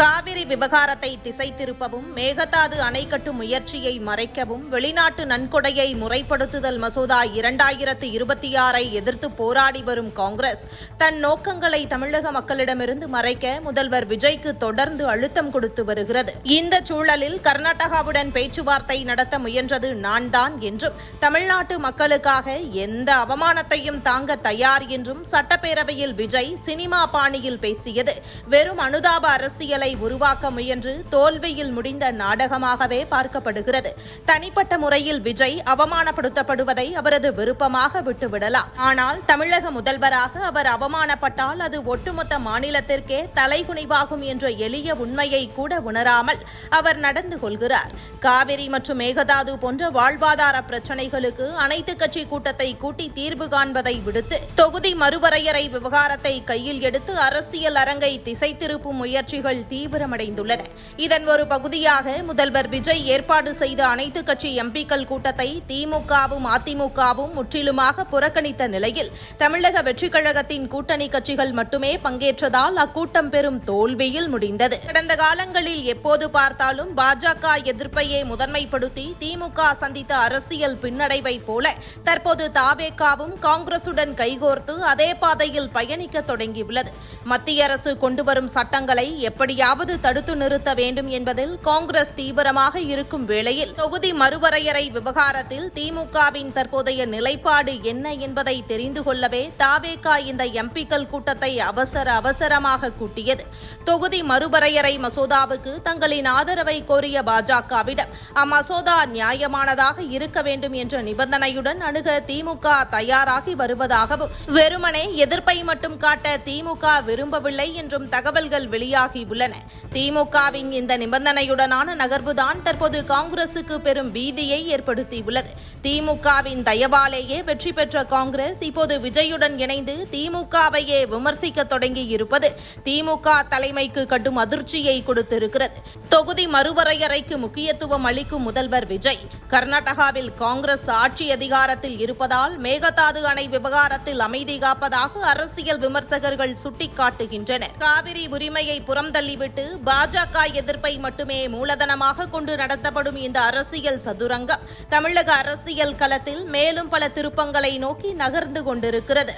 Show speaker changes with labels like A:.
A: காவிரி விவகாரத்தை திசை திருப்பவும், மேகதாது அணை கட்டும் முயற்சியை மறைக்கவும், வெளிநாட்டு நன்கொடையை முறைப்படுத்துதல் மசோதா 2026 எதிர்த்து போராடி வரும் காங்கிரஸ் தன் நோக்கங்களை தமிழக மக்களிடமிருந்து மறைக்க முதல்வர் விஜய்க்கு தொடர்ந்து அழுத்தம் கொடுத்து வருகிறது. இந்த சூழலில் கர்நாடகாவுடன் பேச்சுவார்த்தை நடத்த முயன்றது நான் தான் என்றும், தமிழ்நாட்டு மக்களுக்காக எந்த அவமானத்தையும் தாங்க தயார் என்றும் சட்டப்பேரவையில் விஜய் சினிமா பாணியில் பேசியது வெறும் அனுதாப அரசியலை உருவாக்க முயன்று தோல்வியில் முடிந்த நாடகமாகவே பார்க்கப்படுகிறது. தனிப்பட்ட முறையில் விஜய் அவமானப்படுத்தப்படுவதை அவரது விருப்பமாக விட்டுவிடலாம். ஆனால் தமிழக முதல்வராக அவர் அவமானப்பட்டால் அது ஒட்டுமொத்த மாநிலத்திற்கே தலைகுனிவாகும் என்ற எளிய உண்மையை கூட உணராமல் அவர் நடந்து கொள்கிறார். காவிரி மற்றும் மேகதாது போன்ற வாழ்வாதார பிரச்சினைகளுக்கு அனைத்து கட்சி கூட்டத்தை கூட்டி தீர்வு காண்பதை விடுத்து தொகுதி மறுவரையறை விவகாரத்தை கையில் எடுத்து அரசியல் அரங்கை திசை திருப்பும் முயற்சிகள் தீவிரமடைந்துள்ளன. இதன் ஒரு பகுதியாக முதல்வர் விஜய் ஏற்பாடு செய்த அனைத்து கட்சி எம்பிக்கள் கூட்டத்தை திமுகவும் அதிமுகவும் முற்றிலுமாக புறக்கணித்த நிலையில் தமிழக வெற்றிக் கழகத்தின் கூட்டணி கட்சிகள் மட்டுமே பங்கேற்றதால் அக்கூட்டம் பெரும் தோல்வியில் முடிந்தது. கடந்த காலங்களில் எப்போது பார்த்தாலும் பாஜக எதிர்ப்பையே முதன்மைப்படுத்தி திமுக சந்தித்த அரசியல் பின்னடைவை போல தற்போது தாவேகாவும் காங்கிரசுடன் கைகோர்த்து அதே பாதையில் பயணிக்க தொடங்கியுள்ளது. மத்திய அரசு கொண்டு வரும் சட்டங்களை எப்படியாவது தடுத்து நிறுத்த வேண்டும் என்பதில் காங்கிரஸ் தீவிரமாக இருக்கும் வேளையில் தொகுதி மறுவரையறை விவகாரத்தில் திமுகவின் தற்போதைய நிலைப்பாடு என்ன என்பதை தெரிந்து கொள்ளவே தாவேகா இந்த எம்பிக்கள் கூட்டத்தை அவசரமாக கூட்டியது. தொகுதி மறுவரையறை மசோதாவுக்கு தங்களின் ஆதரவை கோரிய பாஜகவிடம் அம்மசோதா நியாயமானதாக இருக்க வேண்டும் என்ற நிபந்தனையுடன் அணுக திமுக தயாராகி வருவதாகவும், வெறுமனே எதிர்ப்பை மட்டும் காட்ட திமுக விரும்பவில்லை என்றும் தகவல்கள் வெளியாகியுள்ளன. திமுகவின் இந்த நிபந்தனையுடனான நகர்வுதான் தற்போது காங்கிரசுக்கு பெரும் பீதியை ஏற்படுத்தியுள்ளது. திமுகவின் தயவாலேயே வெற்றி பெற்ற காங்கிரஸ் இப்போது விஜயுடன் இணைந்து திமுகவையே விமர்சிக்க தொடங்கியிருப்பது திமுக தலைமைக்கு கடும் அதிர்ச்சியை கொடுத்திருக்கிறது. தொகுதி மறுவரையறைக்கு முக்கியத்துவம் அளிக்கும் முதல்வர் விஜய் கர்நாடகாவில் காங்கிரஸ் ஆட்சி அதிகாரத்தில் இருப்பதால் மேகதாது அணை விவகாரத்தில் அமைதி காப்பதாக அரசியல் விமர்சகர்கள் சுட்டிக்காட்டுகின்றனர். காவிரி உரிமையை புறம்தள்ளிவிட்டு பாஜக எதிர்ப்பை மட்டுமே மூலதனமாக கொண்டு நடத்தப்படும் இந்த அரசியல் சதுரங்கம் தமிழக அரசியல் களத்தில் மேலும் பல திருப்பங்களை நோக்கி நகர்ந்து கொண்டிருக்கிறது.